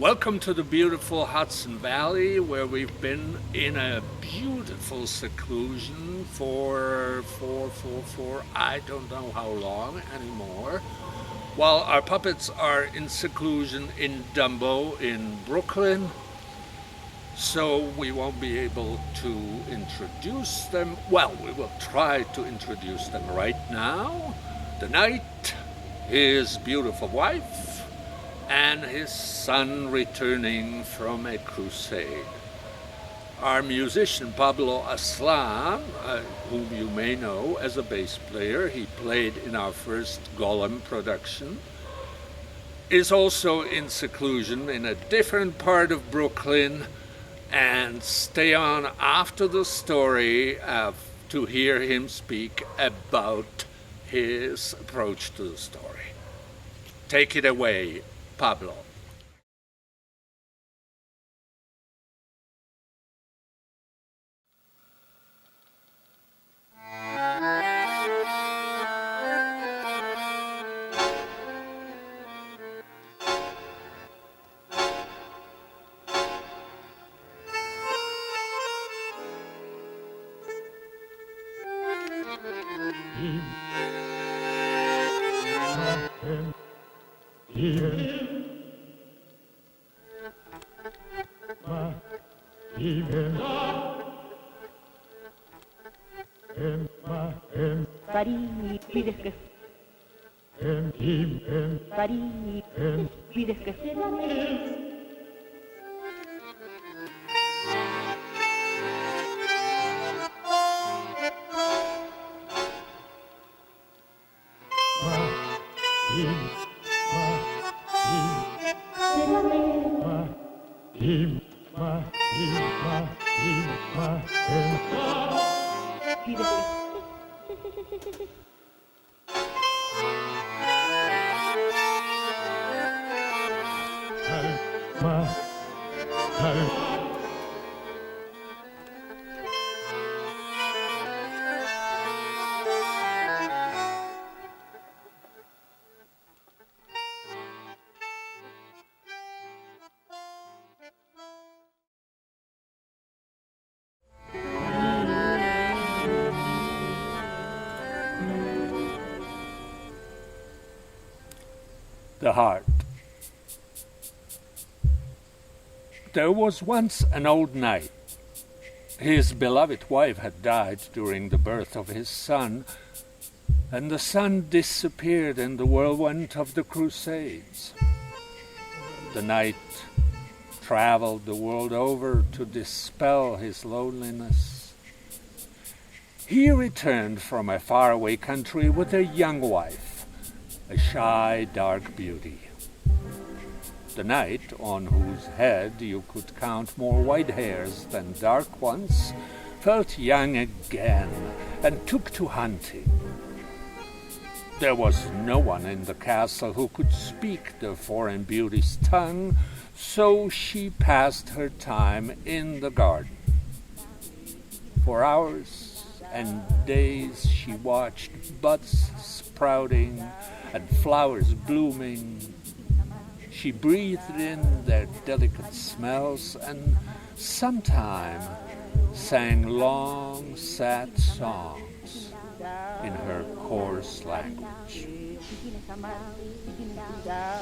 Welcome to the beautiful Hudson Valley, where we've been in a beautiful seclusion for I don't know how long anymore, while our puppets are in seclusion in Dumbo in Brooklyn. So we won't be able to introduce them. Well, we will try to introduce them right now. The knight, his beautiful wife, and his son returning from a crusade. Our musician Pablo Aslan, whom you may know as a bass player, he played in our first Golem production, is also in seclusion in a different part of Brooklyn, and stay on after the story to hear him speak about his approach to the story. Take it away, Pablo. The heart. There was once an old knight. His beloved wife had died during the birth of his son, and the son disappeared in the whirlwind of the Crusades. The knight traveled the world over to dispel his loneliness. He returned from a faraway country with a young wife, a shy, dark beauty. The knight, on whose head you could count more white hairs than dark ones, felt young again and took to hunting. There was no one in the castle who could speak the foreign beauty's tongue, so she passed her time in the garden. For hours and days she watched buds sprouting and flowers blooming. She breathed in their delicate smells and sometimes sang long, sad songs in her coarse language.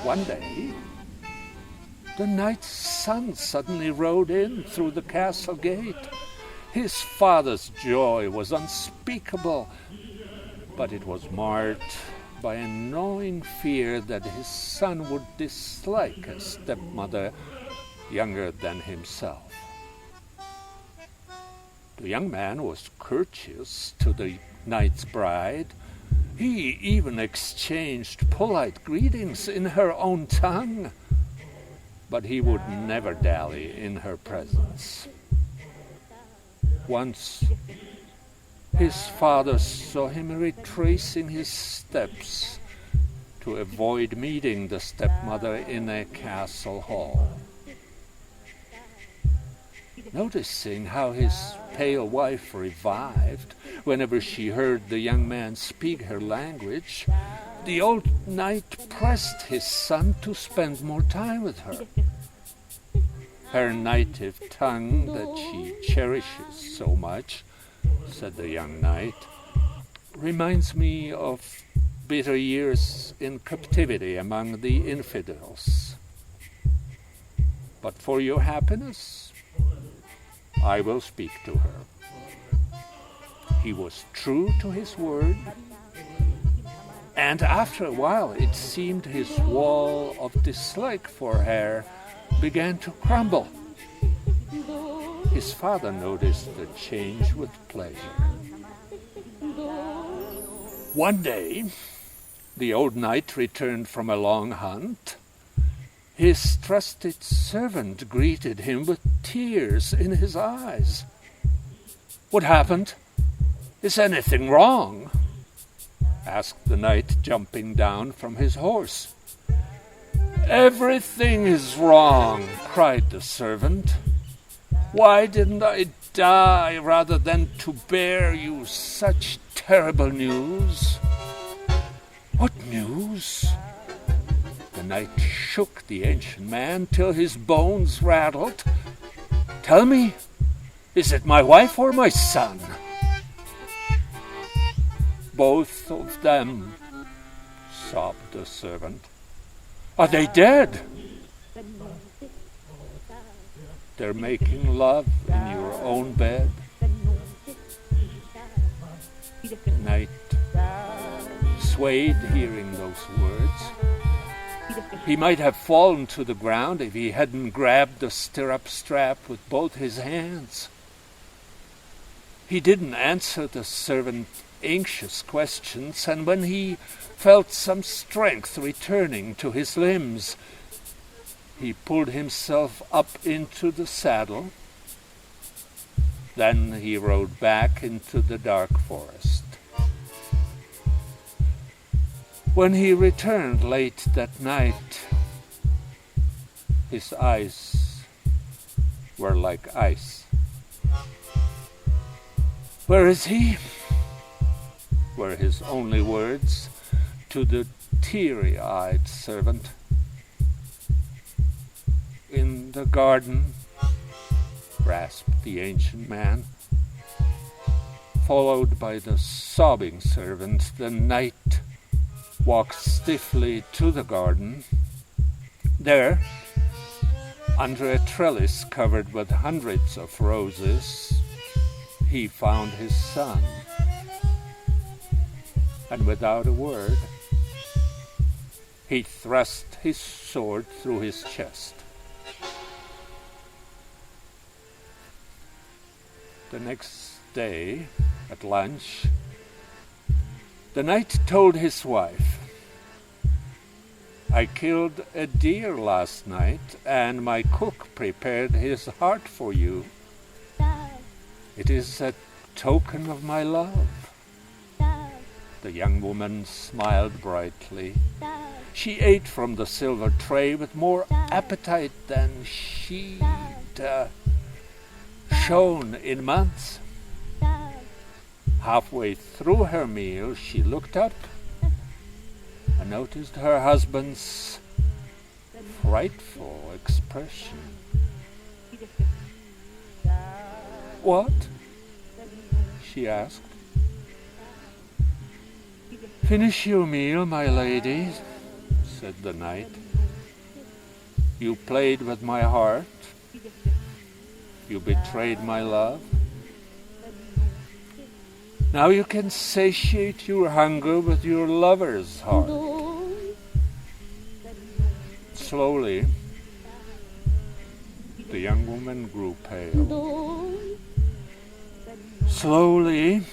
One day, the knight's son suddenly rode in through the castle gate. His father's joy was unspeakable, but it was marred by a gnawing fear that his son would dislike a stepmother younger than himself. The young man was courteous to the knight's bride. He even exchanged polite greetings in her own tongue, but he would never dally in her presence. Once, his father saw him retracing his steps to avoid meeting the stepmother in a castle hall. Noticing how his pale wife revived whenever she heard the young man speak her language, the old knight pressed his son to spend more time with her. Her native tongue that she cherishes so much, said the young knight, reminds me of bitter years in captivity among the infidels. But for your happiness, I will speak to her. He was true to his word, and after a while it seemed his wall of dislike for her began to crumble. His father noticed the change with pleasure. One day, the old knight returned from a long hunt. His trusted servant greeted him with tears in his eyes. "What happened? Is anything wrong?" asked the knight, jumping down from his horse. "Everything is wrong," cried the servant. "Why didn't I die rather than to bear you such terrible news?" "What news?" The knight shook the ancient man till his bones rattled. "Tell me, is it my wife or my son?" "Both of them," sobbed the servant. "Are they dead?" "They're making love in your own bed." The knight swayed hearing those words. He might have fallen to the ground if he hadn't grabbed the stirrup strap with both his hands. He didn't answer the servant's anxious questions, and when he felt some strength returning to his limbs, he pulled himself up into the saddle. Then he rode back into the dark forest. When he returned late that night, his eyes were like ice. "Where is he?" were his only words to the teary-eyed servant. "In the garden," rasped the ancient man. Followed by the sobbing servant, the knight walked stiffly to the garden. There, under a trellis covered with hundreds of roses, he found his son. And without a word, he thrust his sword through his chest. The next day, at lunch, the knight told his wife, "I killed a deer last night, and my cook prepared his heart for you. It is a token of my love." The young woman smiled brightly. She ate from the silver tray with more appetite than she'd shown in months. Halfway through her meal, she looked up and noticed her husband's frightful expression. "What?" she asked. "Finish your meal, my lady," said the knight. "You played with my heart. You betrayed my love. Now you can satiate your hunger with your lover's heart." Slowly, the young woman grew pale. Slowly,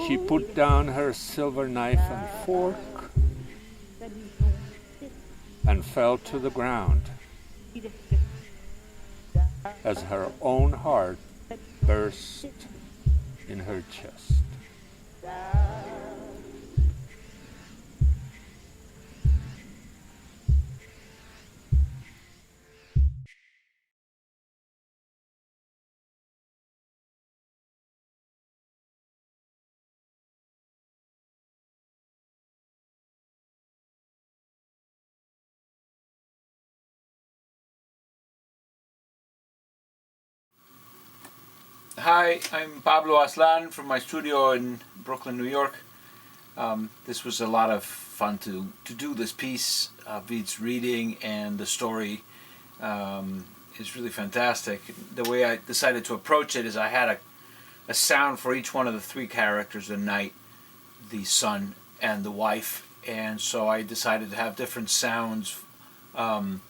she put down her silver knife and fork and fell to the ground as her own heart burst in her chest. Hi, I'm Pablo Aslan from my studio in Brooklyn, New York. This was a lot of fun to do this piece. Vít's reading and the story is really fantastic. The way I decided to approach it is I had a sound for each one of the three characters: the knight, the son, and the wife. And so I decided to have different sounds to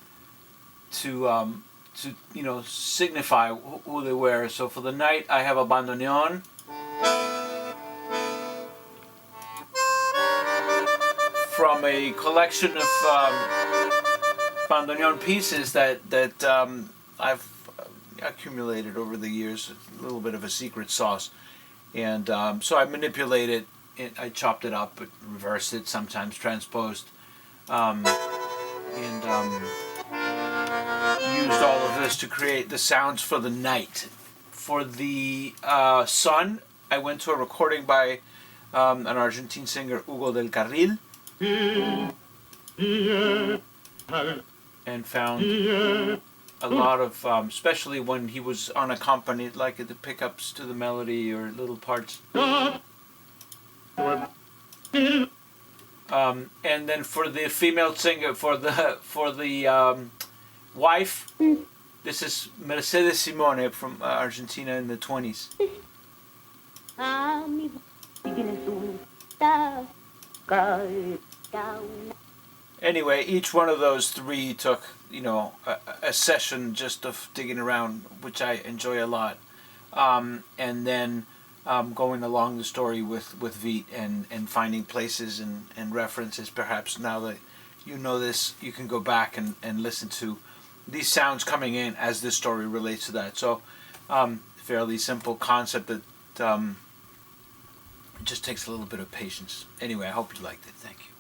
signify who they were. So for the knight, I have a bandoneon. From a collection of bandoneon pieces that I've accumulated over the years, a little bit of a secret sauce. And so I manipulated it, I chopped it up, reversed it, sometimes transposed, and used all of this to create the sounds for the night. For the sun, I went to a recording by an Argentine singer, Hugo del Carril, and found a lot of, especially when he was unaccompanied, like the pickups to the melody or little parts. And then for the female singer, for the wife, this is Mercedes Simone from Argentina in the 20s. Anyway, each one of those three took, a session just of digging around, which I enjoy a lot. And then going along the story with Vít and finding places and references. Perhaps now that you know this, you can go back and listen to these sounds coming in as this story relates to that. So fairly simple concept that just takes a little bit of patience. Anyway, I hope you liked it. Thank you.